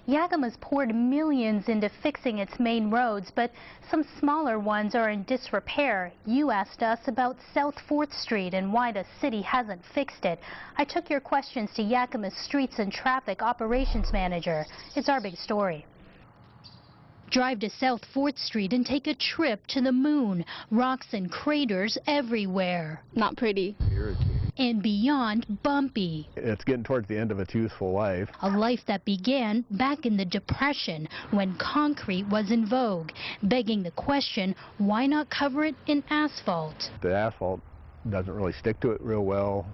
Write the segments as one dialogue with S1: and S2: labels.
S1: Yakima's poured millions into fixing its main roads, but some smaller ones are in disrepair. You asked us about South 4th Street and why the city hasn't fixed it. I took your questions to Yakima's Streets and Traffic Operations Manager. It's our big story. Drive to South 4th Street and take a trip to the moon. Rocks and craters everywhere.
S2: Not pretty.
S1: And beyond bumpy.
S3: It's getting towards the end of its useful life.
S1: A life that began back in the Depression when concrete was in vogue, begging the question, why not cover it in asphalt?
S3: The asphalt doesn't really stick to it real well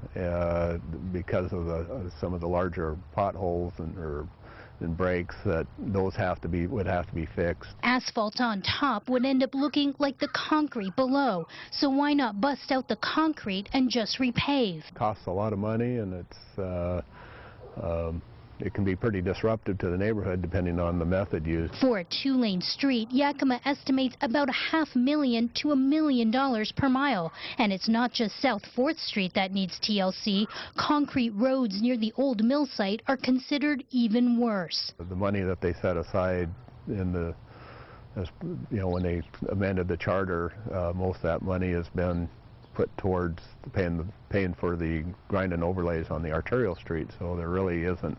S3: because of some of the larger potholes and breaks that those would have to be fixed.
S1: Asphalt on top would end up looking like the concrete below. So why not bust out the concrete and just repave?
S3: It costs a lot of money, and it can be pretty disruptive to the neighborhood depending on the method used.
S1: For a 2-lane street, Yakima estimates about $500,000 to $1 million per mile. And it's not just South 4th Street that needs TLC. Concrete roads near the old mill site are considered even worse.
S3: The money that they set aside when they amended the charter, most of that money has been put towards paying for the grind and overlays on the arterial street, so there really isn't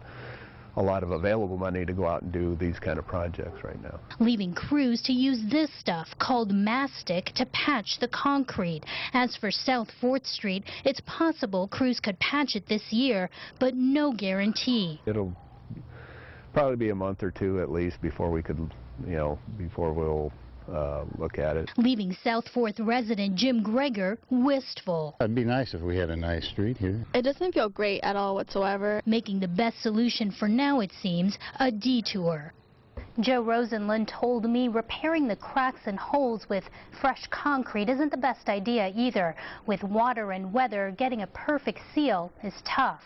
S3: a lot of available money to go out and do these kind of projects right now.
S1: Leaving crews to use this stuff called mastic to patch the concrete. As for South 4th Street, it's possible crews could patch it this year, but no guarantee.
S3: It'll probably be a month or two at least before we could, before we'll look at it.
S1: Leaving South 4th resident Jim Greger wistful.
S4: It'd be nice if we had a nice street here.
S2: It doesn't feel great at all whatsoever.
S1: Making the best solution for now, it seems, a detour. Joe Rosenlund told me repairing the cracks and holes with fresh concrete isn't the best idea either. With water and weather, getting a perfect seal is tough.